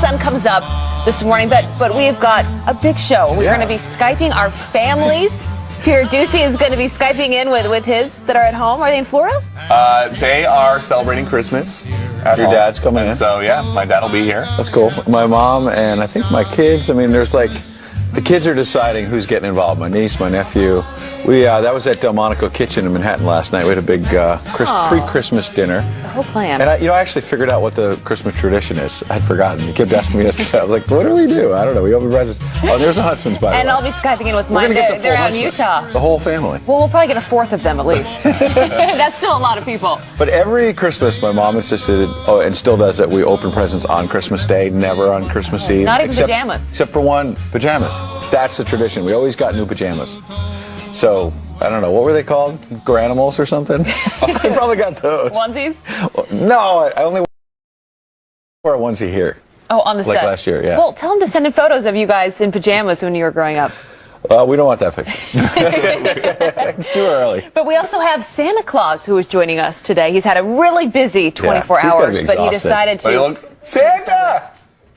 sun comes up this morning, but we've got a big show. We're going to be Skyping our families. Peter Doocy is going to be Skyping in with his that are at home. Are they in Florida? They are celebrating Christmas at Your home. dad's coming in? So, yeah, my dad will be here. That's cool. My mom and I think my kids. I mean, there's like, the kids are deciding who's getting involved. My niece, my nephew. That was at Delmonico Kitchen in Manhattan last night. We had a big pre-Christmas dinner. The whole plan. And I actually figured out what the Christmas tradition is. I'd forgotten. You kept asking me yesterday. I was like, what do we do? I don't know. We open presents. Oh, there's the Huntsmans, by the way. And I'll be Skyping in with mine. They're out in Utah. The whole family. Well, we'll probably get a fourth of them at least. That's still a lot of people. But every Christmas, my mom insisted, and still does, that we open presents on Christmas Day, never on Christmas Eve. Not even pajamas. Except for one, pajamas. That's the tradition. We always got new pajamas. So, I don't know, what were they called? Granimals or something? I probably got those. Onesies? No, I only wore a onesie here. Oh, on the set. Like last year, yeah. Well, tell them to send in photos of you guys in pajamas when you were growing up. We don't want that picture. It's too early. But we also have Santa Claus who is joining us today. He's had a really busy 24 he's gotta hours, be but he exhausted. decided to... Santa!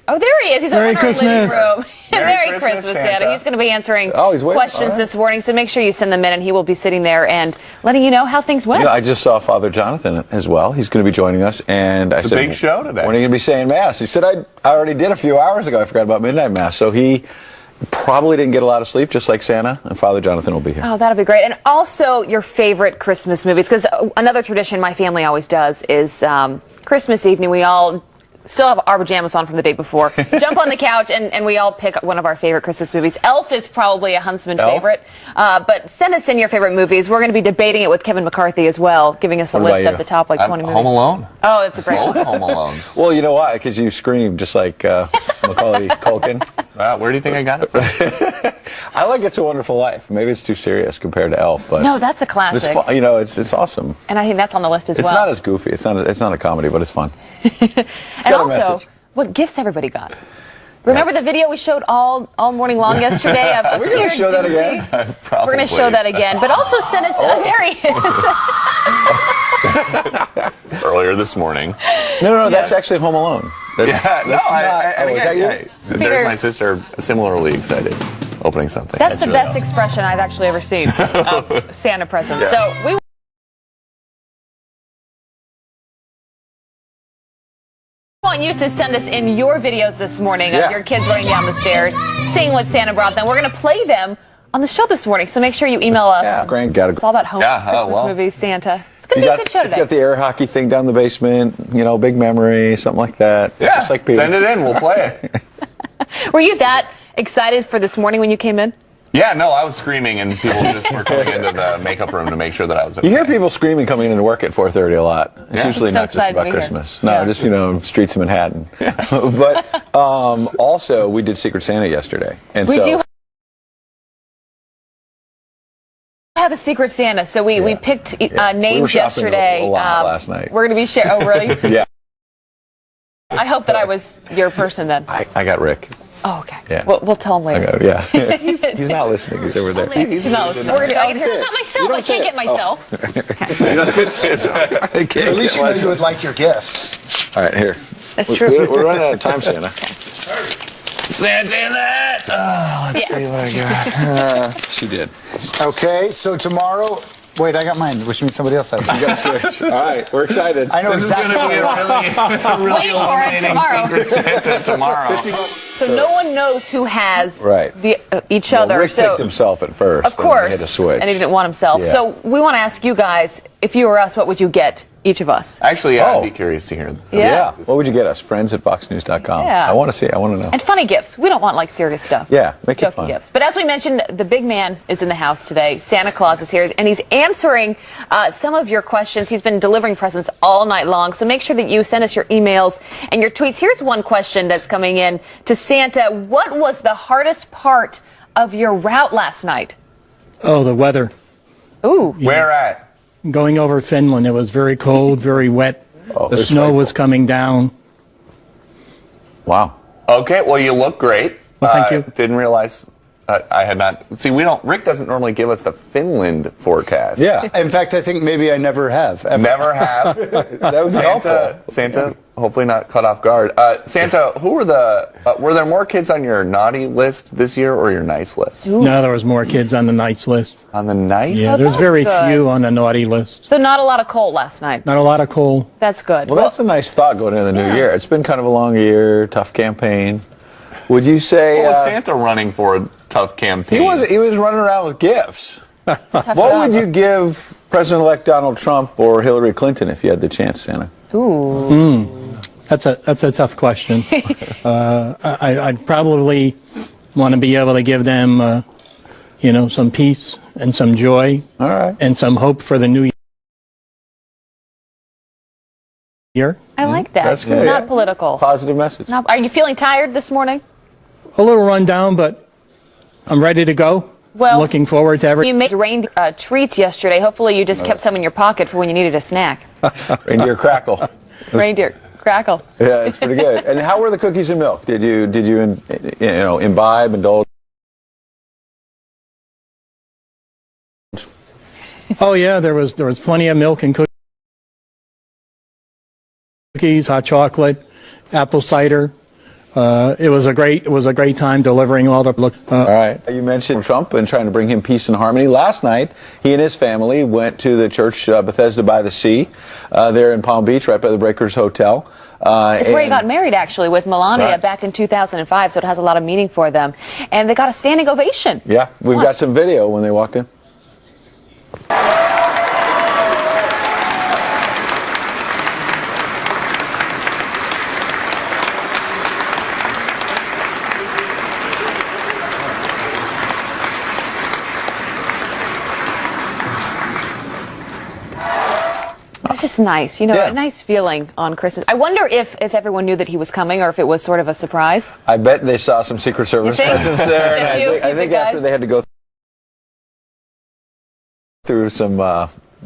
Oh, there he is. He's over in our living room. Merry Christmas, Santa. He's going to be answering he's waiting. questions this morning, so make sure you send them in, and he will be sitting there and letting you know how things went. I just saw Father Jonathan as well. He's going to be joining us, and I said, big show today. When are you going to be saying Mass? He said, I already did a few hours ago. I forgot about midnight Mass. So he probably didn't get a lot of sleep, just like Santa, and Father Jonathan will be here. Oh, that'll be great. And also your favorite Christmas movies, because another tradition my family always does is Christmas evening, we all still have our pajamas on from the day before, jump on the couch, and we all pick one of our favorite Christmas movies. Elf is probably a Huntsman favorite, but send us in your favorite movies. We're going to be debating it with Kevin McCarthy as well, giving us a list at the top, like 20 movies. Home Alone. Oh, it's a great Both one. Home Alones. Well, you know why? Because you scream just like Macaulay Culkin. Where do you think I got it from? I like It's a Wonderful Life. Maybe it's too serious compared to Elf, but No, that's a classic. it's fun. It's awesome. And I think that's on the list as It's well. not as goofy. It's not a comedy, but it's fun. And also, what gifts everybody got. Remember the video we showed all morning long yesterday? Of We're going to show that again? We're going to show that again. But also send us... there he is. Earlier this morning. No, that's actually Home Alone. Is There's my sister similarly excited opening something. That's the best expression I've actually ever seen of Santa presents. Yeah. So we want you to send us in your videos this morning of your kids running down the stairs, seeing what Santa brought them. We're going to play them on the show this morning, so make sure you email us. Yeah, Grant got It's all about home, Christmas movies, Santa. It's going to be a good show today. He's got the air hockey thing down the basement, big memory, something like that. Yeah, just like Peter. send it in. We'll play it. Were you that excited for this morning when you came in? Yeah, no, I was screaming, and people just were coming into the makeup room to make sure that I was okay. You hear people screaming coming into work at 4:30 a lot. It's usually So not just excited about to be here. Christmas. No, just, streets of Manhattan. But also, we did Secret Santa yesterday. And We do have a Secret Santa, so we picked names we were shopping yesterday. a lot last night. We're going to be sharing. Oh, really? Yeah. I hope that I was your person then. I got Rick. Oh, okay. Yeah. We'll tell him later. He's not listening. He's over there. He's not listening. I got myself. I can't get myself. At least you know you would like your gift. All right, here. That's true. We're running out of time, Santa. Santa in that. Let's see what I got. She did. Okay, so tomorrow. Wait, I got mine, which means somebody else has it. You got to switch. All right, we're excited. I know exactly. Wait for it tomorrow. Secret Santa tomorrow. So no one knows who has each Well, other. Rick picked himself at first. Of course. He had to switch. And he didn't want himself. Yeah. So we want to ask you guys, if you were us, what would you get each of us? Actually, I'd be curious to hear. Yeah. What would you get us? Friends@foxnews.com. Yeah. I want to see. I want to know. And funny gifts. We don't want serious stuff. Yeah, make it Jokey fun. gifts. But as we mentioned, the big man is in the house today. Santa Claus is here, and he's answering some of your questions. He's been delivering presents all night long. So make sure that you send us your emails and your tweets. Here's one question that's coming in to Santa. What was the hardest part of your route last night? Oh, the weather. Ooh. Where at? Going over Finland, it was very cold, very wet. The it's snow frightful. was coming down. Wow. Okay, well, you look great. Well, thank you. Didn't realize I had not. See, Rick doesn't normally give us the Finland forecast. Yeah. In fact, I think maybe I never have. Ever. Never have. That was helpful. Santa hopefully not caught off guard. Santa, were there more kids on your naughty list this year or your nice list? No, there was more kids on the nice list. On the nice? Yeah, Oh, there's that's very good. few on the naughty list. So not a lot of coal last night. Not a lot of coal. That's good. Well, that's a nice thought going into the new Yeah. year. It's been kind of a long year, tough campaign. Would you say What was Santa running for a tough campaign? he was running around with gifts? Tough What job. would you give President-elect Donald Trump or Hillary Clinton if you had the chance, Santa? That's a tough question. I'd probably want to be able to give them, some peace and some joy All right. and some hope for the new year. I like that. That's good. Not Yeah. political. Positive message. Are you feeling tired this morning? A little run down, but I'm ready to go. Well, I'm looking forward to You made reindeer treats yesterday. Hopefully you just kept some in your pocket for when you needed a snack. Reindeer crackle. Reindeer crackle. Yeah, it's pretty good. And how were the cookies and milk? Did you imbibe, indulge? Oh yeah, there was plenty of milk and cookies, hot chocolate, apple cider. It was a great time delivering all the look. All right. You mentioned Trump and trying to bring him peace and harmony. Last night, he and his family went to the church Bethesda by the Sea, there in Palm Beach, right by the Breakers Hotel. It's where he got married, actually, with Melania Right. back in 2005, so it has a lot of meaning for them. And they got a standing ovation. Yeah, we've got some video when they walked in. It's just nice, Yeah. a nice feeling on Christmas. I wonder if everyone knew that he was coming or if it was sort of a surprise. I bet they saw some Secret Service think? presence there. Just And you, I you think big after guys? they had to go through some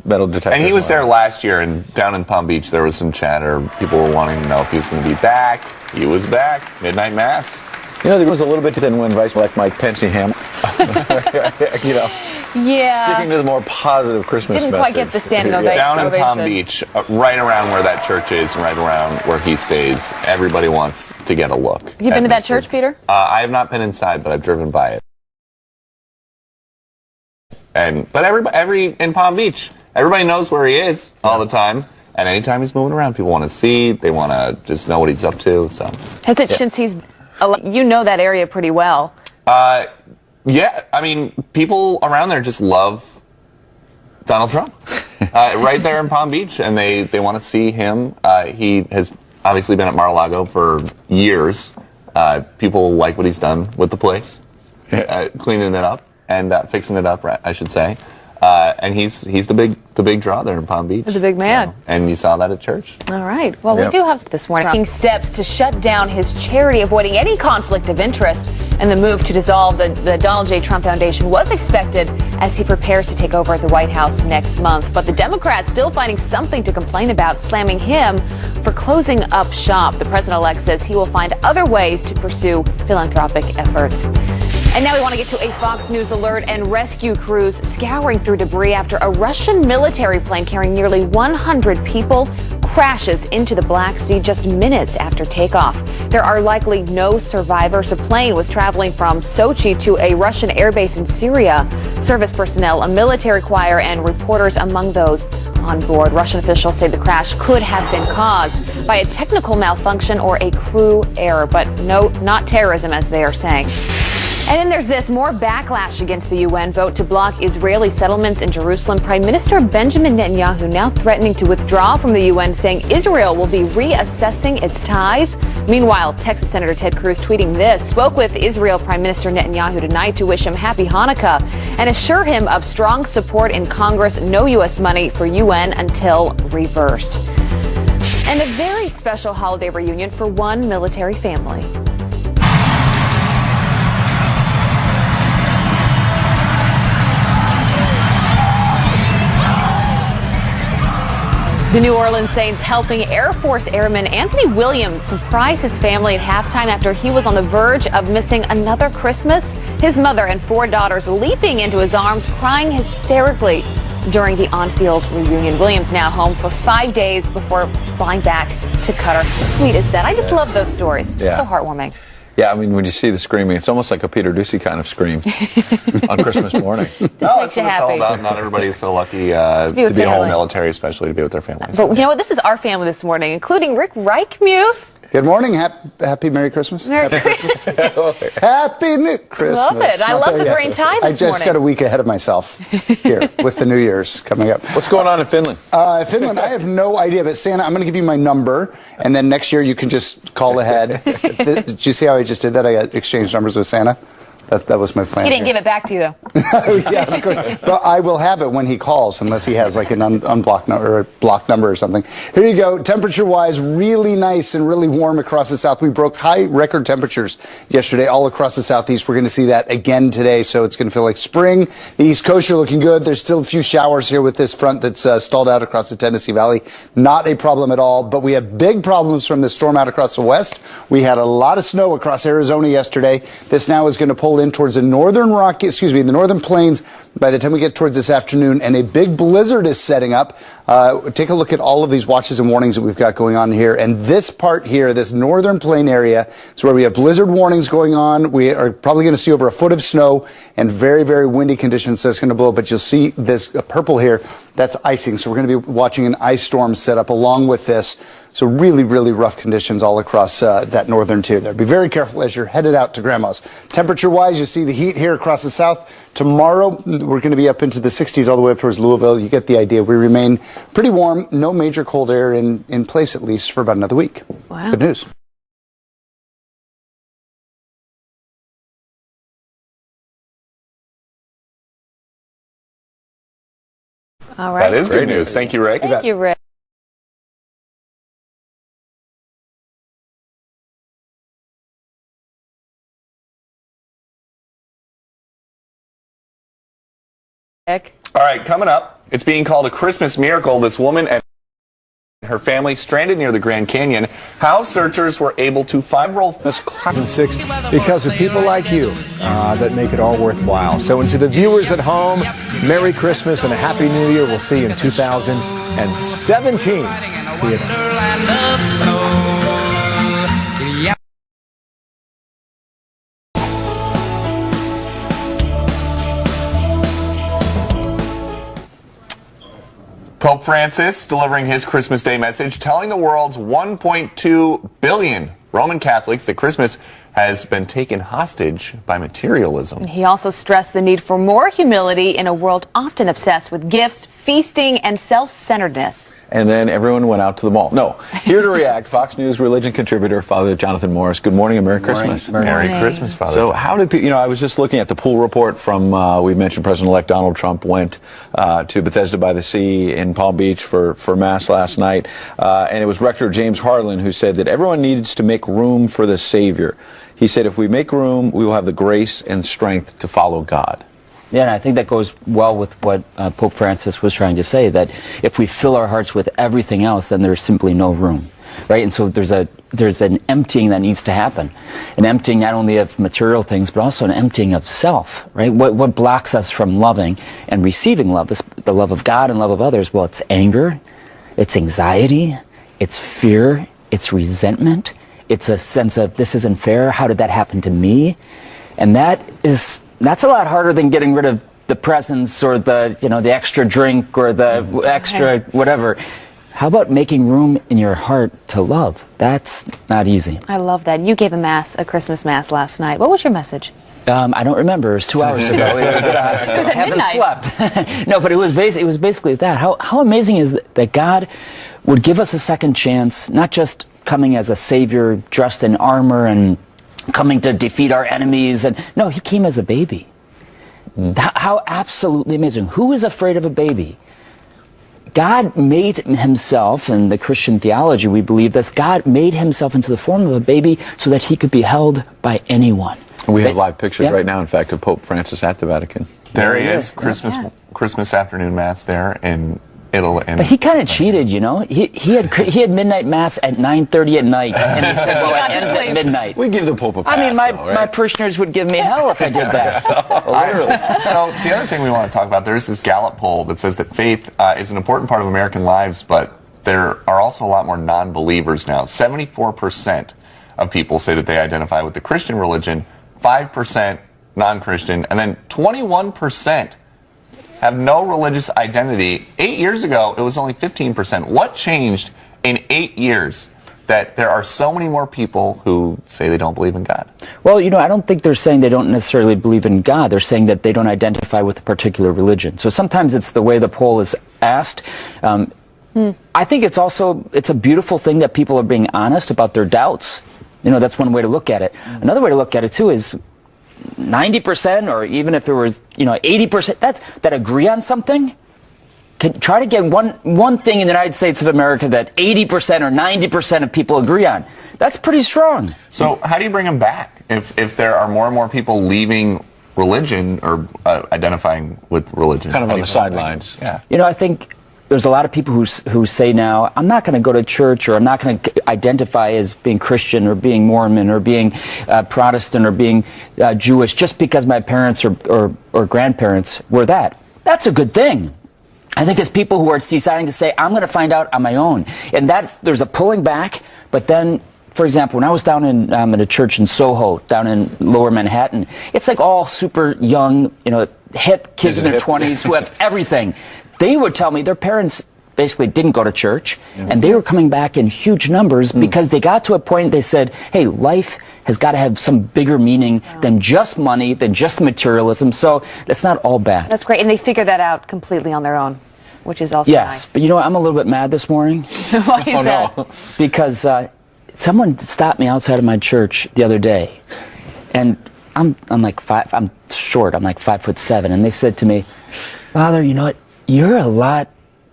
metal detectors. And he was and there all last year, and down in Palm Beach, there was some chatter. People were wanting to know if he was going to be back. He was back. Midnight Mass. that. There was a little bit then when Vice-elect Mike Pence Yeah. sticking to the more positive Christmas Didn't message. quite get the standing Yeah. ovation. Down in Palm Ovation. Beach, right around where that church is, and right around where he stays, everybody wants to get a look. You been at to that Mr. church, Peter? I have not been inside, but I've driven by it. But every in Palm Beach, everybody knows where he is all the time. And anytime he's moving around, people want to see. They want to just know what he's up to. So, Has it since he's... You know that area pretty well. yeah, I mean, people around there just love Donald Trump. Right there in Palm Beach, and they want to see him. He has obviously been at Mar-a-Lago for years. People like what he's done with the place, cleaning it up and fixing it up, I should say. And he's the big draw there in Palm Beach. The big man. So, and you saw that at church. All right. Well, Yep. we do have this morning taking steps to shut down his charity, avoiding any conflict of interest. And the move to dissolve the Donald J. Trump Foundation was expected as he prepares to take over at the White House next month. But the Democrats still finding something to complain about, slamming him for closing up shop. The president-elect says he will find other ways to pursue philanthropic efforts. And now we want to get to a Fox News alert and rescue crews scouring through debris after a Russian military plane carrying nearly 100 people crashes into the Black Sea just minutes after takeoff. There are likely no survivors. The plane was traveling from Sochi to a Russian airbase in Syria. Service personnel, a military choir, and reporters among those on board. Russian officials say the crash could have been caused by a technical malfunction or a crew error, but no, not terrorism, as they are saying. And then there's this, more backlash against the UN vote to block Israeli settlements in Jerusalem. Prime Minister Benjamin Netanyahu now threatening to withdraw from the UN, saying Israel will be reassessing its ties. Meanwhile, Texas Senator Ted Cruz tweeting this, spoke with Israel Prime Minister Netanyahu tonight to wish him happy Hanukkah and assure him of strong support in Congress, no U.S. money for UN until reversed. And a very special holiday reunion for one military family. The New Orleans Saints helping Air Force Airman Anthony Williams surprise his family at halftime after he was on the verge of missing another Christmas. His mother and 4 daughters leaping into his arms, crying hysterically. during the on-field reunion. Williams now home for 5 days before flying back to Qatar. How sweet is that? I just love those stories. Just Yeah. so heartwarming. Yeah, I mean, when you see the screaming, it's almost like a Peter Ducey kind of scream on Christmas morning. No, makes that's you what it's all happy. about. Not everybody's so lucky be with to be home in family. the military, especially to be with their families. But you know what? This is our family this morning, including Rick Reichmuth. Good morning. Happy Merry Christmas. Merry Christmas. Happy New Christmas. Love it. I Not love there the yet. green tie I this just morning. got a week ahead of myself here with the New Year's coming up. What's going on in Finland? Finland, I have no idea, but Santa, I'm going to give you my number, and then next year you can just call ahead. Did you see how I just did that? I got exchanged numbers with Santa. That was my plan. He didn't give it back to you, though. Yeah, of course. But I will have it when he calls, unless he has like an unblocked number or a blocked number or something. Here you go. Temperature-wise, really nice and really warm across the south. We broke high record temperatures yesterday all across the southeast. We're going to see that again today, so it's going to feel like spring. The East Coast, you're looking good. There's still a few showers here with this front that's stalled out across the Tennessee Valley. Not a problem at all, but we have big problems from the storm out across the west. We had a lot of snow across Arizona yesterday. This now is going to pull in towards the the northern plains by the time we get towards this afternoon, and a big blizzard is setting up. Take a look at all of these watches and warnings that we've got going on here. And this part here, this northern plain area, is where we have blizzard warnings going on. We are probably going to see over a foot of snow and very, very windy conditions, so it's going to blow. But you'll see this purple here, that's icing. So we're going to be watching an ice storm set up along with this. So really, really rough conditions all across that northern tier there. Be very careful as you're headed out to Grandma's. Temperature-wise, you see the heat here across the south. Tomorrow, we're going to be up into the 60s all the way up towards Louisville. You get the idea. We remain pretty warm. No major cold air in place, at least, for about another week. Wow. Good news. All right. That is good news. Thank you, Rick. Thank you, Rick. All right, coming up, it's being called a Christmas miracle. This woman and her family stranded near the Grand Canyon. How searchers were able to find roll. That's 2006 because of people like you that make it all worthwhile. So, and to the viewers at home, Merry Christmas and a Happy New Year. We'll see you in 2017. See you then. Pope Francis delivering his Christmas Day message, telling the world's 1.2 billion Roman Catholics that Christmas has been taken hostage by materialism. He also stressed the need for more humility in a world often obsessed with gifts, feasting, and self-centeredness. And then everyone went out to the mall. No. Here to react, Fox News religion contributor, Father Jonathan Morris. Good morning and Merry Christmas. Merry Christmas, Father. So how did people, I was just looking at the pool report from, we mentioned President-elect Donald Trump went to Bethesda by the Sea in Palm Beach for Mass last night. And it was Rector James Harlan who said that everyone needs to make room for the Savior. He said if we make room, we will have the grace and strength to follow God. Yeah, and I think that goes well with what Pope Francis was trying to say, that if we fill our hearts with everything else, then there's simply no room, right? And so there's an emptying that needs to happen, an emptying not only of material things, but also an emptying of self, right? What blocks us from loving and receiving love, the love of God and love of others? Well, it's anger, it's anxiety, it's fear, it's resentment, it's a sense of this isn't fair, how did that happen to me? And that's a lot harder than getting rid of the presents or the extra drink or the extra whatever. How about making room in your heart to love? That's not easy. I love that. You gave a Christmas mass last night. What was your message? I don't remember. It was 2 hours ago. It was at haven't midnight. slept. No, but it was basically that. How amazing is that God would give us a second chance, not just coming as a savior dressed in armor and coming to defeat our enemies. And no, he came as a baby. How absolutely amazing. Who is afraid of a baby? God made himself, in the Christian theology we believe that God made himself into the form of a baby so that he could be held by anyone. We have live pictures Yeah. right now, in fact, of Pope Francis at the Vatican. There he There he is. is. Christmas afternoon Mass there in it'll end. But he kind of cheated, you know. He had midnight mass at 9:30 at night, and he said, "Well, it ends at midnight." We give the Pope a pass. I mean, though, right? my parishioners would give me hell if I did that. So the other thing we want to talk about, there's this Gallup poll that says that faith is an important part of American lives, but there are also a lot more non-believers now. 74% of people say that they identify with the Christian religion, 5% non-Christian, and then 21% have no religious identity. 8 years ago, it was only 15%. What changed in 8 years that there are so many more people who say they don't believe in God? Well, you know, I don't think they're saying they don't necessarily believe in God. They're saying that they don't identify with a particular religion. So sometimes it's the way the poll is asked. I think it's a beautiful thing that people are being honest about their doubts. You know, that's one way to look at it. Another way to look at it, too, is 90%, or even if it was, 80%, that agree on something, can try to get one thing in the United States of America that 80% or 90% of people agree on. That's pretty strong. So how do you bring them back if there are more and more people leaving religion or identifying with religion? Kind of on the sidelines. Yeah. You know, I think there's a lot of people who say now, I'm not going to go to church, or I'm not going to identify as being Christian or being Mormon or being Protestant or being Jewish just because my parents or grandparents were that. That's a good thing. I think it's people who are deciding to say, I'm going to find out on my own. And there's a pulling back, but then, for example, when I was down in at a church in Soho, down in Lower Manhattan, it's like all super young, hip kids in their 20s who have everything. They would tell me their parents basically didn't go to church, and they were coming back in huge numbers because they got to a point they said, hey, life has got to have some bigger meaning than just money, than just materialism, so that's not all bad. That's great, and they figure that out completely on their own, which is also yes, nice. but you know what, I'm a little bit mad this morning. Why is that? Because someone stopped me outside of my church the other day, and I'm like I'm short, I'm like 5'7", and they said to me, Father, you know what, you're a lot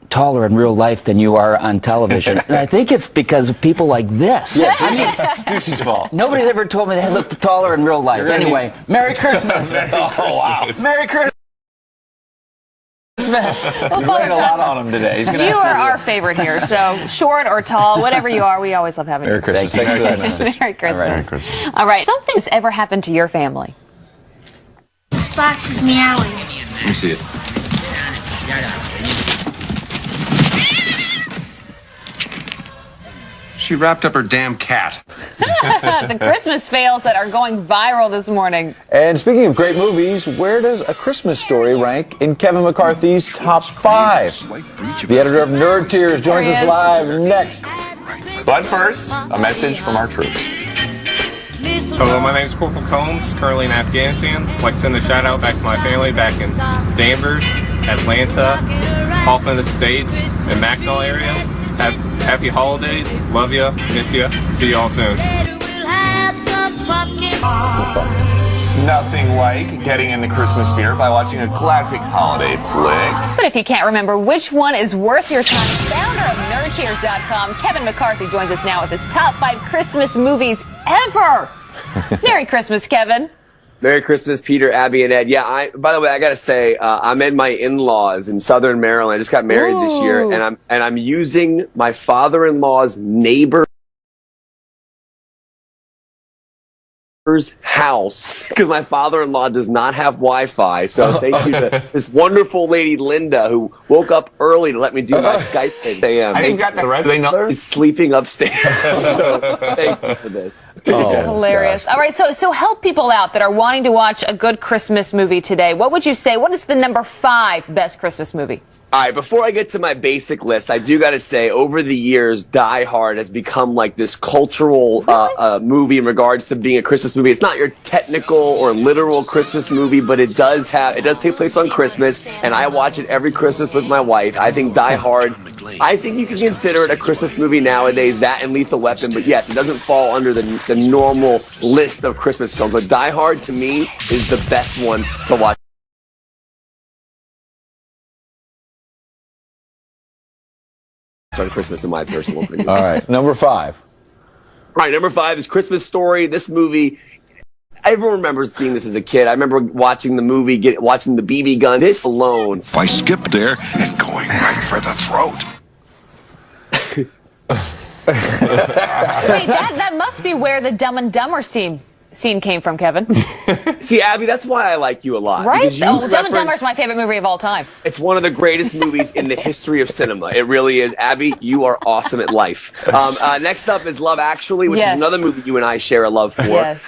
taller in real life than you are on television. And I think it's because of people like this. Yeah, it's Ducey's fault. Nobody's ever told me they look taller in real life. Anyway, Merry Christmas. Oh, wow. Merry Christmas. You're laying a lot on him today. He's gonna You have to are our favorite here, so short or tall, whatever you are, we always love having you. Merry Christmas. Thanks for that message. Merry Christmas. All right. Merry Christmas. All right. Something's ever happened to your family? This box is meowing. Let me see it. She wrapped up her damn cat. The Christmas fails that are going viral this morning. And speaking of great movies, where does A Christmas Story rank in Kevin McCarthy's top 5? The editor of Nerd Tears joins us live next. But first, a message from our troops. Hello, my name is Corporal Combs, currently in Afghanistan. I'd like to send a shout out back to my family back in Danvers, Atlanta, Hoffman Estates, and Mackinac area. Happy holidays, love ya, miss ya, see you all soon. Nothing like getting in the Christmas spirit by watching a classic holiday flick. But if you can't remember which one is worth your time, founder of NerdCheers.com, Kevin McCarthy joins us now with his top 5 Christmas movies ever. Merry Christmas, Kevin. Merry Christmas, Peter, Abby, and Ed. Yeah, by the way, I gotta say, I'm in my in-laws in Southern Maryland. I just got married this year, and I'm using my father-in-law's neighbor's house because my father-in-law does not have Wi-Fi. So thank you to this wonderful lady Linda who woke up early to let me do my Skype thing. I didn't got the rest. They know. He's sleeping upstairs. So thank you for this. Hilarious. All right, so help people out that are wanting to watch a good Christmas movie today. What would you say? What is the number 5 best Christmas movie? All right, before I get to my basic list, I do got to say, over the years, Die Hard has become like this cultural movie in regards to being a Christmas movie. It's not your technical or literal Christmas movie, but it does take place on Christmas, and I watch it every Christmas with my wife. I think Die Hard, I think you can consider it a Christmas movie nowadays, that and Lethal Weapon, but yes, it doesn't fall under the normal list of Christmas films. But Die Hard, to me, is the best one to watch. Start Christmas in my personal opinion. All right, number 5. All right, number 5 is Christmas Story. This movie, everyone remembers seeing this as a kid. I remember watching the movie, watching the BB gun. This alone. I skipped there and going right for the throat. Wait, that must be where the Dumb and Dumber scene came from, Kevin. See, Abby, that's why I like you a lot. Right? Because you Dumb and reference- Dumber is my favorite movie of all time. It's one of the greatest movies in the history of cinema. It really is. Abby, you are awesome at life. Next up is Love Actually, which is another movie you and I share a love for. Yes.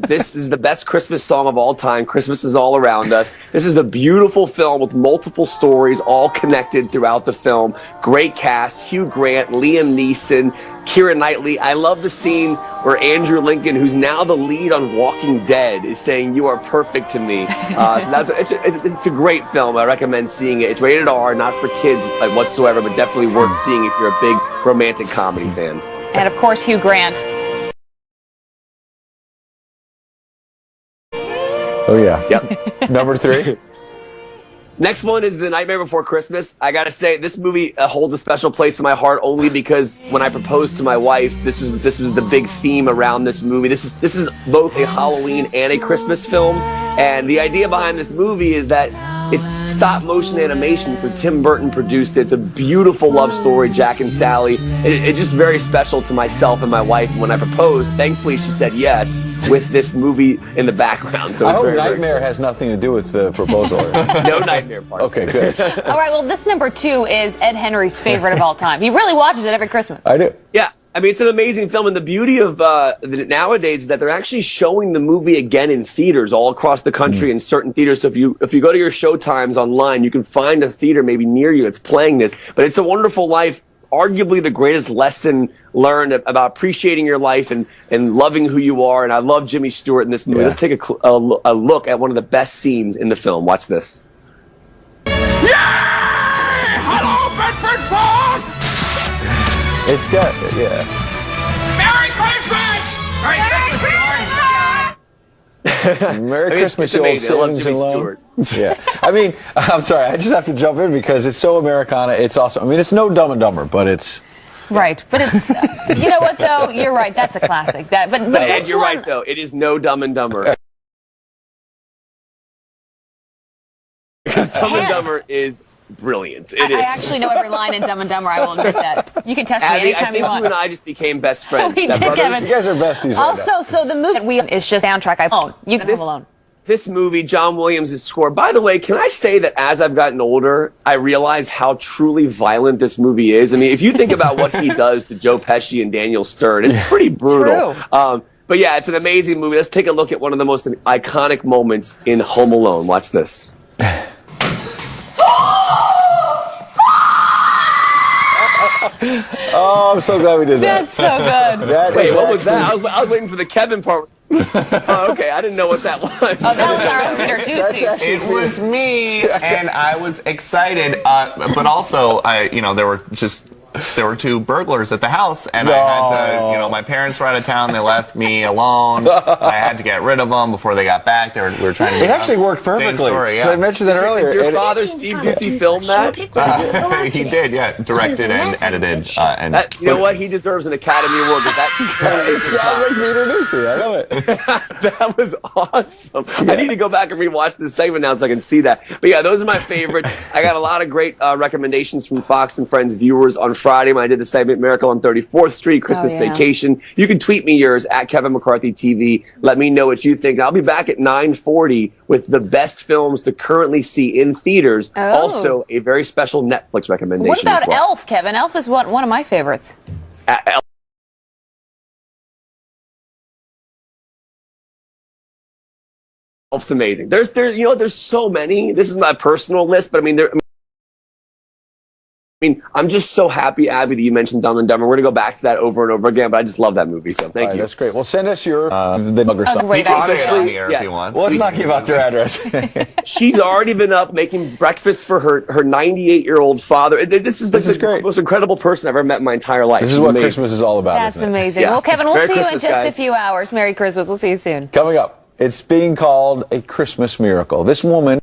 This is the best Christmas song of all time. Christmas is all around us. This is a beautiful film with multiple stories all connected throughout the film. Great cast. Hugh Grant, Liam Neeson, Keira Knightley. I love the scene where Andrew Lincoln, who's now the lead on Walking Dead, is saying, "You are perfect to me." So it's a great film. I recommend seeing it. It's rated R, not for kids whatsoever, but definitely worth seeing if you're a big romantic comedy fan. And of course, Hugh Grant. Oh, yeah. Yep. Number 3. Next one is The Nightmare Before Christmas. I gotta say, this movie holds a special place in my heart only because when I proposed to my wife, this was the big theme around this movie. This is both a Halloween and a Christmas film, and the idea behind this movie is that it's stop motion animation, so Tim Burton produced it. It's a beautiful love story, Jack and Sally. It's just very special to myself and my wife. And when I proposed, thankfully she said yes with this movie in the background. So I it's hope very, Nightmare has nothing to do with the proposal. no nightmare part. Okay, good. All right, well, this number 2 is Ed Henry's favorite of all time. He really watches it every Christmas. I do. Yeah. I mean, it's an amazing film, and the beauty of nowadays is that they're actually showing the movie again in theaters all across the country in certain theaters. So if you go to your showtimes online, you can find a theater maybe near you that's playing this. But It's a Wonderful Life, arguably the greatest lesson learned about appreciating your life and loving who you are. And I love Jimmy Stewart in this movie. Yeah. Let's take a look at one of the best scenes in the film. Watch this. Hello, Bedford Falls! It's got, yeah. Merry Christmas! Merry Christmas, it's you old amazing. I love savings Jimmy and loan. Stewart. Yeah. I mean, I'm sorry, I just have to jump in because it's so Americana. It's awesome. I mean, it's no Dumb and Dumber, but it's... Right, but it's, you know what, though? You're right, that's a classic. But Ed, this you're one, right, though. It is no Dumb and Dumber. Because Dumb and Dumber is brilliant. It is. I actually know every line in Dumb and Dumber, I will admit that. You can test me Abby, I anytime think you want. you and I just became best friends. We did, Stepbrothers. Kevin. You guys are besties right now. Also, so the movie that we is just soundtrack I own. You can Home Alone. This movie, John Williams' score. By the way, can I say that as I've gotten older, I realize how truly violent this movie is. I mean, if you think about what he does to Joe Pesci and Daniel Stern, it's pretty brutal. True. But yeah, it's an amazing movie. Let's take a look at one of the most iconic moments in Home Alone. Watch this. Oh, I'm so glad we did that. That's so good. Wait, what was that? I was waiting for the Kevin part. Oh, okay. I didn't know what that was. Oh, that was our own Peter Ducey. It was me, and I was excited. But also, there were 2 burglars at the house, and I had to, my parents were out of town. They left me alone. I had to get rid of them before they got back. We were trying to. It actually worked perfectly. Same story, I mentioned that earlier. Your father, Steve Ducey, filmed that? He did, yeah. Directed and edited. You know what? He deserves an Academy Award. It sounds like Peter Ducey. I love it. That was awesome. I need to go back and rewatch this segment now so I can see that. But yeah, those are my favorites. I got a lot of great recommendations from Fox and Friends viewers on Friday when I did the segment Miracle on 34th Street, Christmas Vacation. You can tweet me yours at Kevin McCarthy TV. Let me know what you think. I'll be back at 9:40 with the best films to currently see in theaters. Oh. Also, a very special Netflix recommendation. What about as well. Elf, Kevin? Elf is one of my favorites. Elf's amazing. There's so many. This is my personal list, but I mean, I'm just so happy, Abby, that you mentioned Dumb and Dumber. We're going to go back to that over and over again, but I just love that movie, so thank you. That's great. Well, send us your the Bugger song. Great Honestly, here yes. if you want. Well, let's not give out their address. She's already been up making breakfast for her 98-year-old father. This is the great. most incredible person I've ever met in my entire life. This is She's what amazing. Christmas is all about, That's isn't it? amazing. Yeah. Well, Kevin, we'll Merry see you in Christmas, just guys. a few hours. Merry Christmas. We'll see you soon. Coming up, it's being called a Christmas miracle. This woman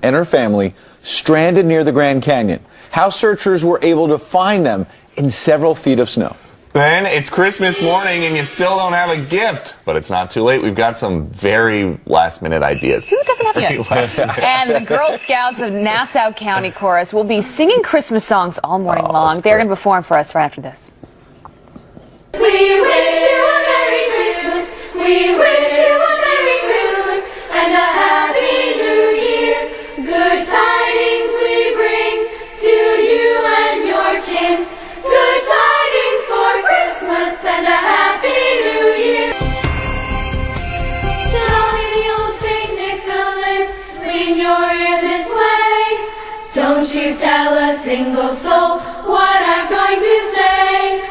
and her family stranded near the Grand Canyon. How searchers were able to find them in several feet of snow. Then it's Christmas morning and you still don't have a gift. But it's not too late. We've got some very last-minute ideas. Who doesn't have a gift? And the Girl Scouts of Nassau County Chorus will be singing Christmas songs all morning long. They're going to perform for us right after this. We wish you a Merry Christmas. We wish you a Merry Christmas and a Happy New Year. Good tidings we bring to you and your kin. Good tidings for Christmas and a Happy New Year. Jolly old St. Nicholas, lean your ear this way. Don't you tell a single soul what I'm going to say.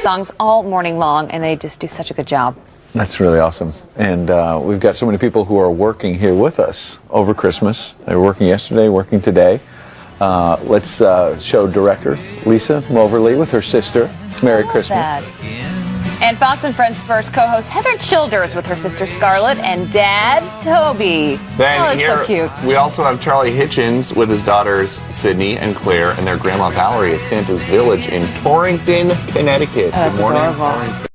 Songs all morning long, and they just do such a good job. That's really awesome. And we've got so many people who are working here with us over Christmas. They were working yesterday, working today. Let's show director Lisa Moverly with her sister. Merry Christmas. That. And Fox and Friends first co-host Heather Childers with her sister Scarlett and dad Toby. Then that's here, so cute. we also have Charlie Hitchens with his daughters Sydney and Claire and their grandma Valerie at Santa's Village in Torrington, Connecticut. That's Good morning. adorable.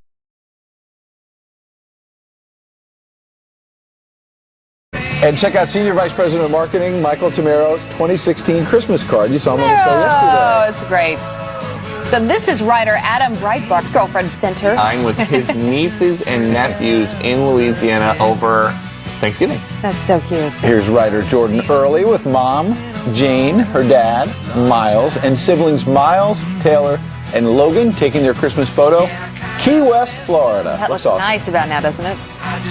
And check out Senior Vice President of Marketing Michael Tamaro's 2016 Christmas card. You saw him on the show yesterday. Oh, it's great. So this is writer Adam Breitbart's girlfriend center. I'm with his nieces and nephews in Louisiana over Thanksgiving. That's so cute. Here's writer Jordan Early with mom, Jane, her dad, Miles, and siblings Miles, Taylor, and Logan taking their Christmas photo. Key West, Florida. That looks awesome. nice about now, doesn't it?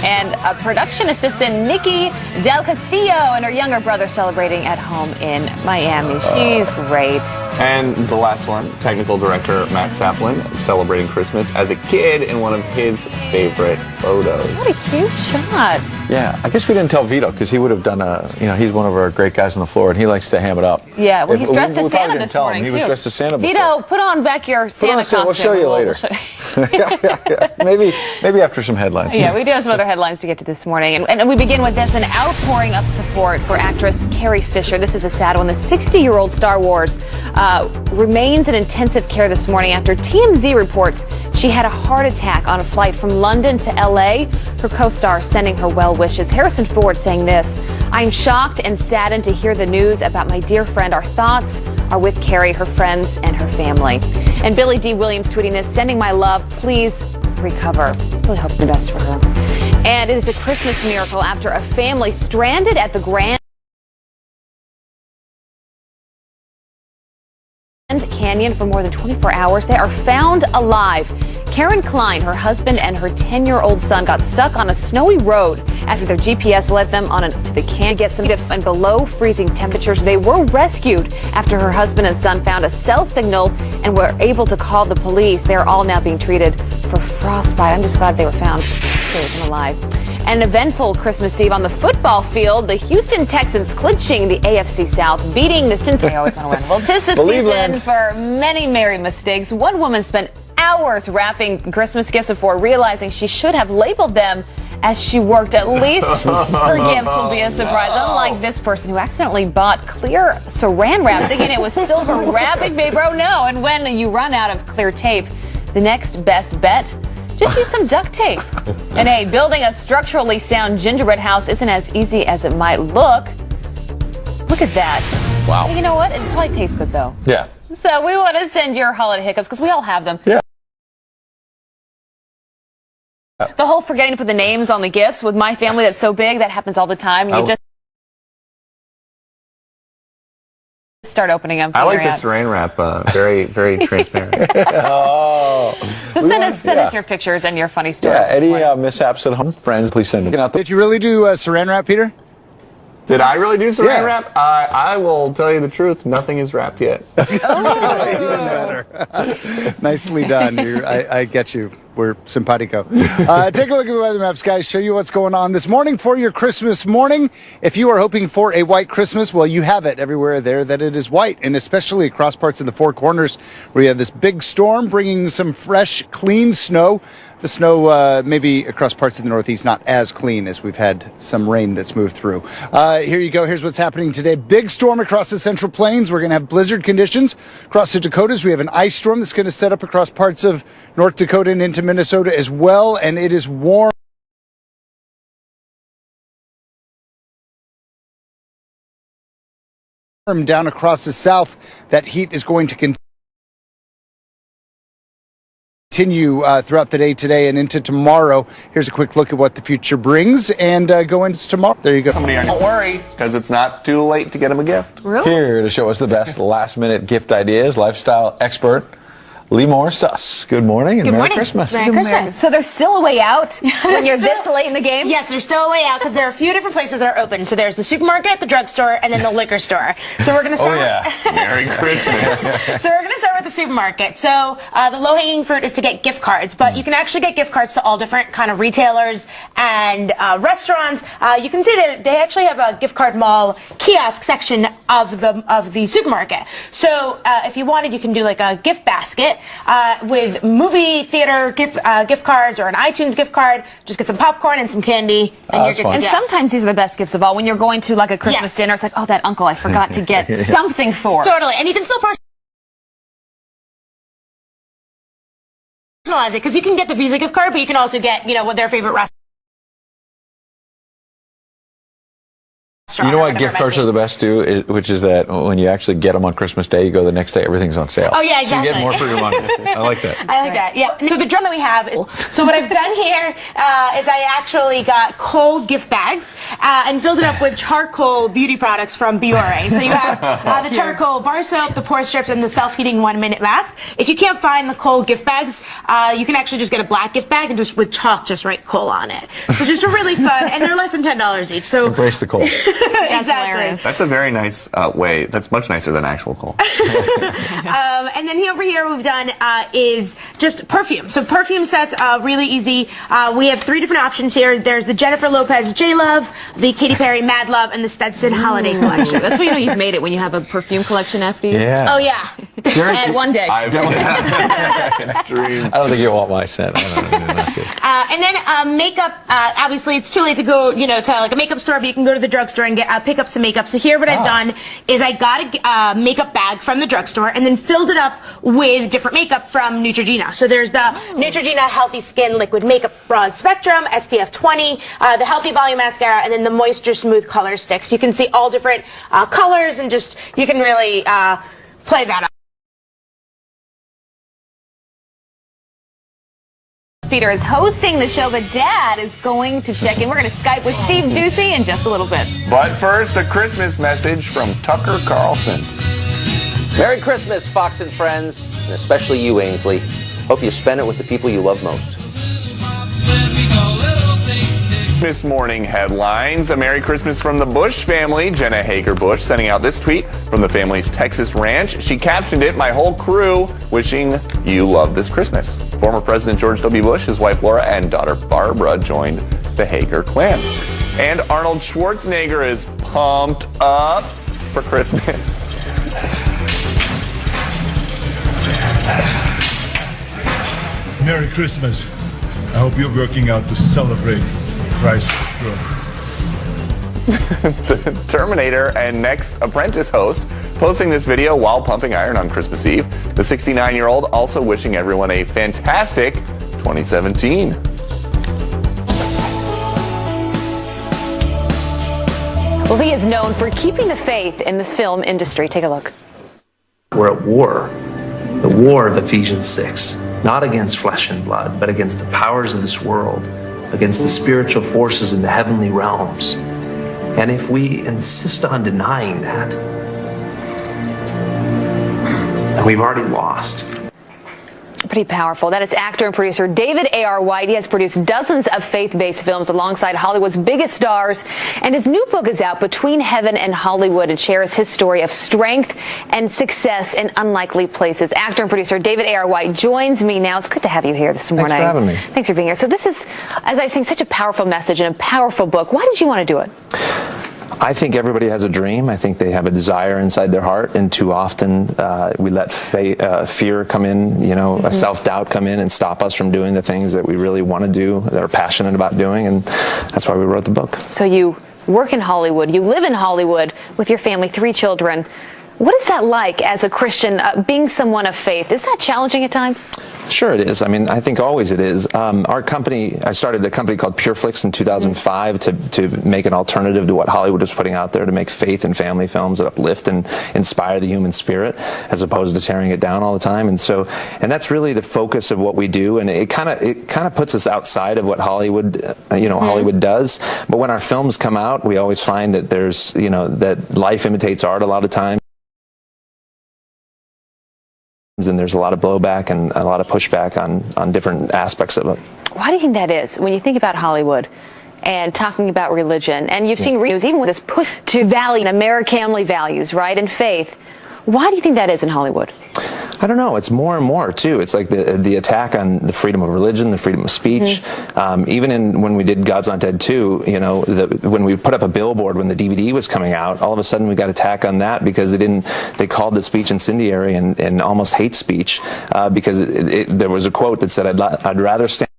And production assistant Nikki Del Castillo and her younger brother celebrating at home in Miami. She's great. And the last one, technical director Matt Saplin celebrating Christmas as a kid in one of his favorite photos. What a cute shot. Yeah, I guess we didn't tell Vito because he would have done he's one of our great guys on the floor and he likes to ham it up. Yeah, well, he's dressed as we probably Santa didn't this tell him. morning, He too. was dressed as Santa before. Vito, put on back your Santa costume. We'll show you later. Maybe after some headlines. Yeah, we do have some other headlines to get to this morning. And we begin with this, an outpouring of support for actress Carrie Fisher. This is a sad one. The 60-year-old Star Wars remains in intensive care this morning after TMZ reports she had a heart attack on a flight from London to L.A. Her co-star sending her well wishes. Harrison Ford saying this: "I'm shocked and saddened to hear the news about my dear friend. Our thoughts are with Carrie, her friends, and her family." And Billy D. Williams tweeting this: "Sending my love. Please recover." Really hope the best for her. And it is a Christmas miracle after a family stranded at the Grand Canyon for more than 24 hours. They are found alive. Karen Klein, her husband, and her 10-year-old son got stuck on a snowy road after their GPS led them to the canyon. Get some gifts and below freezing temperatures. They were rescued after her husband and son found a cell signal and were able to call the police. They are all now being treated for frostbite. I'm just glad they were found safe and alive. An eventful Christmas Eve on the football field. The Houston Texans clinching the AFC South, beating the Cincinnati. I always want to win. Well, tis the season for many merry mistakes. One woman spent hours wrapping Christmas gifts before realizing she should have labeled them as she worked. At least her gifts will be a surprise. Unlike this person who accidentally bought clear saran wrap thinking it was silver wrap. Big bro, no. And when you run out of clear tape, the next best bet, just use some duct tape. And hey, building a structurally sound gingerbread house isn't as easy as it might look. Look at that. Wow. You know what? It probably tastes good, though. Yeah. So we want to send your holiday hiccups, because we all have them. Yeah. The whole forgetting to put the names on the gifts with my family that's so big, that happens all the time. You just start opening them. I like the saran wrap, very, very transparent. So send us your pictures and your funny stories. Yeah, any mishaps at home, friends, please send them. Did you really do saran wrap, Peter? Did I really do saran wrap? I will tell you the truth. Nothing is wrapped yet. Even better. Nicely done. I get you. We're simpatico. Take a look at the weather maps, guys. Show you what's going on this morning for your Christmas morning. If you are hoping for a white Christmas, well, you have it everywhere there that it is white, and especially across parts of the Four Corners where you have this big storm bringing some fresh, clean snow. The snow, maybe across parts of the Northeast, not as clean as we've had some rain that's moved through. Here you go. Here's what's happening today. Big storm across the Central Plains. We're going to have blizzard conditions across the Dakotas. We have an ice storm that's going to set up across parts of North Dakota and into Minnesota as well. And it is warm down across the South. That heat is going to continue throughout the day today and into tomorrow. Here's a quick look at what the future brings, and go into tomorrow. There you go. Don't worry, because it's not too late to get him a gift. Really? Here to show us the best last-minute gift ideas, lifestyle expert Limor Suss. Good morning and Merry Christmas. Merry Christmas. So there's still a way out when you're this late in the game? Yes, there's still a way out because there are a few different places that are open. So there's the supermarket, the drugstore, and then the liquor store. So we're going to start. Merry Christmas. So we're going to start with the supermarket. So the low-hanging fruit is to get gift cards, but you can actually get gift cards to all different kind of retailers and restaurants. You can see that they actually have a gift card mall kiosk section of the supermarket. So if you wanted, you can do like a gift basket. With movie theater gift cards or an iTunes gift card. Just get some popcorn and some candy, and you're good to go. And sometimes these are the best gifts of all. When you're going to like a Christmas dinner, it's like, oh, that uncle I forgot to get something for. Totally, and you can still personalize it because you can get the Visa gift card, but you can also get what their favorite restaurant. You know what gift cards are the best too, which is that when you actually get them on Christmas Day, you go the next day, everything's on sale. Oh yeah, exactly. So you get more for your money. I like that. I like that. Yeah. So the drum that we have. So what I've done here is I actually got Kohl gift bags and filled it up with charcoal beauty products from Biore. So you have the charcoal bar soap, the pore strips, and the self-heating 1-minute mask. If you can't find the Kohl gift bags, you can actually just get a black gift bag and just with chalk, just write Kohl on it. So just a really fun, and they're less than $10 each. So embrace the Kohl. Exactly. That's a very nice way. That's much nicer than actual coal. And then over here we've done is just perfume. So perfume sets, really easy. We have 3 different options here. There's the Jennifer Lopez J Love, the Katy Perry Mad Love, and the Stetson Holiday Collection. That's when you know you've made it, when you have a perfume collection after you. Yeah. Oh yeah. And one day. I don't think you want my scent. And then makeup. Obviously, it's too late to go, to like a makeup store, but you can go to the drugstore and get pick up some makeup. So here, what I've done is I got a makeup bag from the drugstore and then filled it up with different makeup from Neutrogena. So there's the Neutrogena Healthy Skin Liquid Makeup Broad Spectrum, SPF 20, the Healthy Volume Mascara, and then the Moisture Smooth Color Sticks. You can see all different colors and just you can really play that up. Peter is hosting the show, but Dad is going to check in. We're going to Skype with Steve Doocy in just a little bit. But first, a Christmas message from Tucker Carlson. Merry Christmas, Fox and friends, and especially you, Ainsley. Hope you spend it with the people you love most. Christmas morning headlines. A Merry Christmas from the Bush family. Jenna Hager Bush sending out this tweet from the family's Texas ranch. She captioned it, "My whole crew wishing you love this Christmas." Former President George W. Bush, his wife Laura, and daughter Barbara joined the Hager clan. And Arnold Schwarzenegger is pumped up for Christmas. Merry Christmas. I hope you're working out to celebrate Christ's birth. The Terminator and Next Apprentice host posting this video while pumping iron on Christmas Eve. The 69-year-old also wishing everyone a fantastic 2017. Well, he is known for keeping the faith in the film industry. Take a look. We're at war. The war of Ephesians 6. Not against flesh and blood, but against the powers of this world, against the spiritual forces in the heavenly realms. And if we insist on denying that, then we've already lost. Pretty powerful. That is actor and producer David A.R. White. He has produced dozens of faith-based films alongside Hollywood's biggest stars. And his new book is out, Between Heaven and Hollywood, and shares his story of strength and success in unlikely places. Actor and producer David A.R. White joins me now. It's good to have you here this morning. Thanks for having me. Thanks for being here. So this is, as I was saying, such a powerful message and a powerful book. Why did you want to do it? I think everybody has a dream. I think they have a desire inside their heart, and too often we let fear come in, self-doubt come in and stop us from doing the things that we really want to do, that are passionate about doing, and that's why we wrote the book. So you work in Hollywood, you live in Hollywood with your family, 3 children. What is that like as a Christian, being someone of faith? Is that challenging at times? Sure it is. I mean, I think always it is. Our company, I started a company called PureFlix in 2005 to make an alternative to what Hollywood was putting out there, to make faith and family films that uplift and inspire the human spirit, as opposed to tearing it down all the time. And that's really the focus of what we do. And it kind of puts us outside of what Hollywood, Hollywood does. But when our films come out, we always find that there's, that life imitates art a lot of times. And there's a lot of blowback and a lot of pushback on different aspects of it. Why do you think that is? When you think about Hollywood and talking about religion, and you've seen news, even with this push to value American family values, right, and faith, why do you think that is in Hollywood? I don't know. It's more and more too. It's like the attack on the freedom of religion, the freedom of speech. Even when we did God's Not Dead 2, when we put up a billboard when the DVD was coming out, all of a sudden we got attack on that because they called the speech incendiary and almost hate speech because there was a quote that said, "I'd rather stand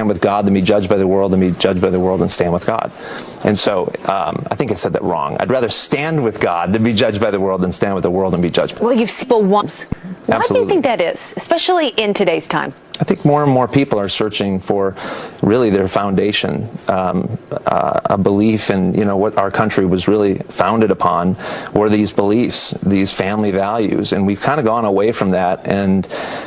with God than be judged by the world, than be judged by the world and stand with God." And so I think I said that wrong. I'd rather stand with God than be judged by the world than stand with the world and be judged. Well, you've seen people once. Why do you think that is, especially in today's time? I think more and more people are searching for really their foundation, a belief in what our country was really founded upon, were these beliefs, these family values, and we've kind of gone away from that. And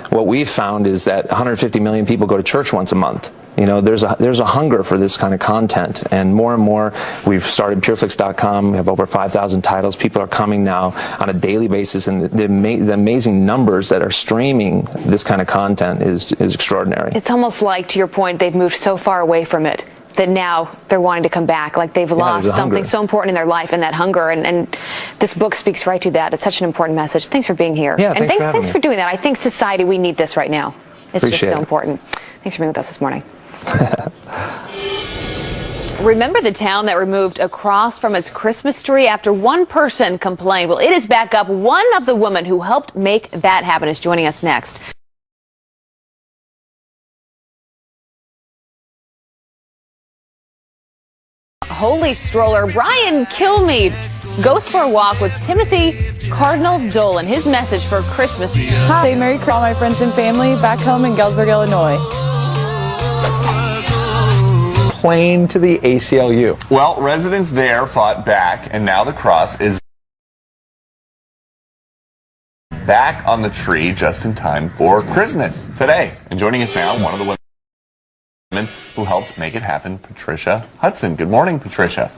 what we've found is that 150 million people go to church once a month. There's a hunger for this kind of content, and more we've started pureflix.com. We have over 5,000 titles. People are coming now on a daily basis, and the amazing numbers that are streaming this kind of content is extraordinary. It's almost like, to your point, they've moved so far away from it that now they're wanting to come back, like they've lost something so important in their life, and that hunger, and this book speaks right to that. It's such an important message. Thanks for being here. Yeah, and thanks for doing that. I think society, we need this right now. It's just so important. Thanks for being with us this morning. Remember the town that removed a cross from its Christmas tree after one person complained? Well, it is back up. One of the women who helped make that happen is joining us next. Holy stroller, Brian Kilmeade goes for a walk with Timothy Cardinal Dolan. His message for Christmas. Hi, Merry Christmas, all my friends and family back home in Galesburg, Illinois. Plane to the ACLU. Well, residents there fought back, and now the cross is back on the tree just in time for Christmas today. And joining us now, one of the women who helped make it happen, Patricia Hudson. Good morning, Patricia.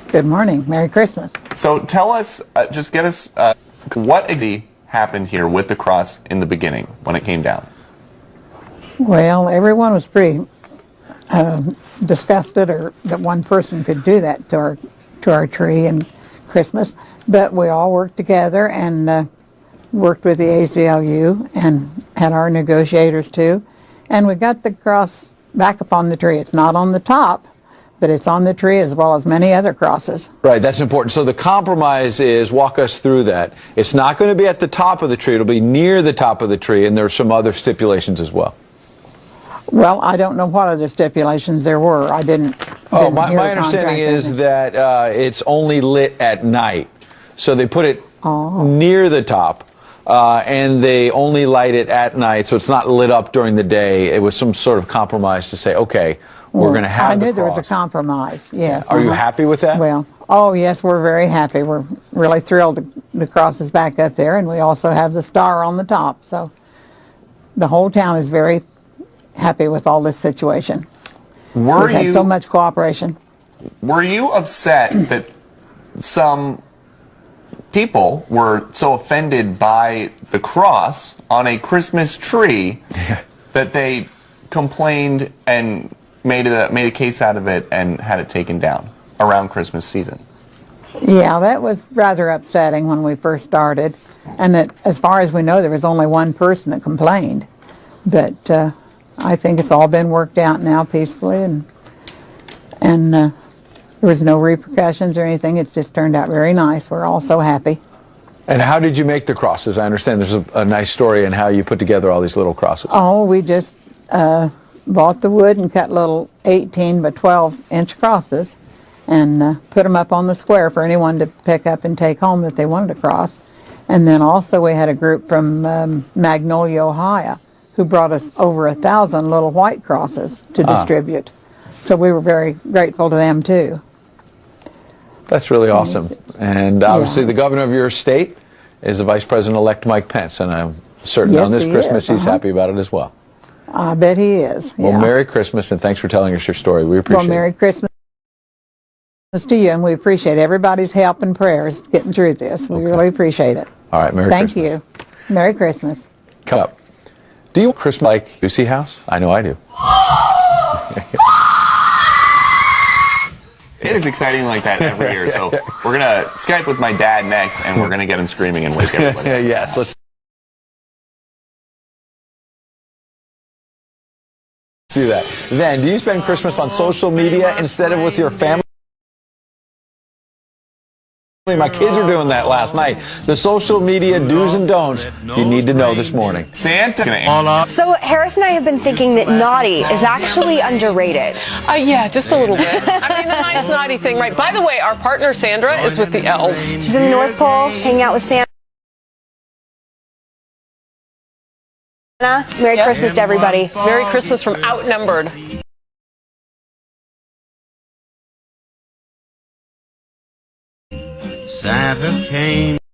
Good morning. Merry Christmas. So tell us, just get us, what exactly happened here with the cross in the beginning when it came down? Well, everyone was pretty disgusted that one person could do that to our tree and Christmas, but we all worked together and worked with the ACLU and had our negotiators too, and we got the cross back up on the tree. It's not on the top, but it's on the tree as well as many other crosses. Right, that's important. So the compromise is, walk us through that. It's not going to be at the top of the tree, it'll be near the top of the tree, and there are some other stipulations as well. Well, I don't know what other stipulations there were. I didn't. Oh, my understanding is that it's only lit at night. So they put it near the top, and they only light it at night, so it's not lit up during the day. It was some sort of compromise to say, okay, we're going to have the cross. I knew there was a compromise, yes. Are you happy with that? Well, oh, yes, we're very happy. We're really thrilled the cross is back up there, and we also have the star on the top. So the whole town is very happy with all this situation. We've had so much cooperation. Were you upset that some people were so offended by the cross on a Christmas tree that they complained and made a case out of it and had it taken down around Christmas season? Yeah, that was rather upsetting when we first started, and that, as far as we know, there was only one person that complained. But I think it's all been worked out now peacefully, and And there was no repercussions or anything. It's just turned out very nice. We're all so happy. And how did you make the crosses? I understand there's a nice story in how you put together all these little crosses. Oh, we just bought the wood and cut little 18 by 12-inch crosses and put them up on the square for anyone to pick up and take home that they wanted to cross. And then also we had a group from Magnolia, Ohio, who brought us over 1,000 little white crosses to distribute. So we were very grateful to them too. That's really awesome. And obviously the governor of your state is the Vice President-elect Mike Pence, and I'm certain Yes, on this he Christmas is, he's happy about it as well. I bet he is. Well, yeah. Merry Christmas, and thanks for telling us your story. We appreciate Well, Merry Christmas to you, and we appreciate everybody's help and prayers getting through this. We really appreciate it. it. All right, Merry Thank Christmas. you. Merry Christmas. Come up. Do you Christmas like Lucy House? I know I do. It is exciting like that every year. So we're going to Skype with my dad next, and we're going to get him screaming and wake everybody. Yes, let's do that. Then, do you spend Christmas on social media instead of with your family? My kids were doing that last night. The social media do's and don'ts you need to know this morning. Santa. So Harris and I have been thinking that naughty is actually underrated. Yeah, just a little bit. I mean, the nice naughty thing, right? By the way, our partner Sandra is with the elves. She's in the North Pole, hanging out with Santa. Merry Christmas to everybody. Merry Christmas from Outnumbered. Santa came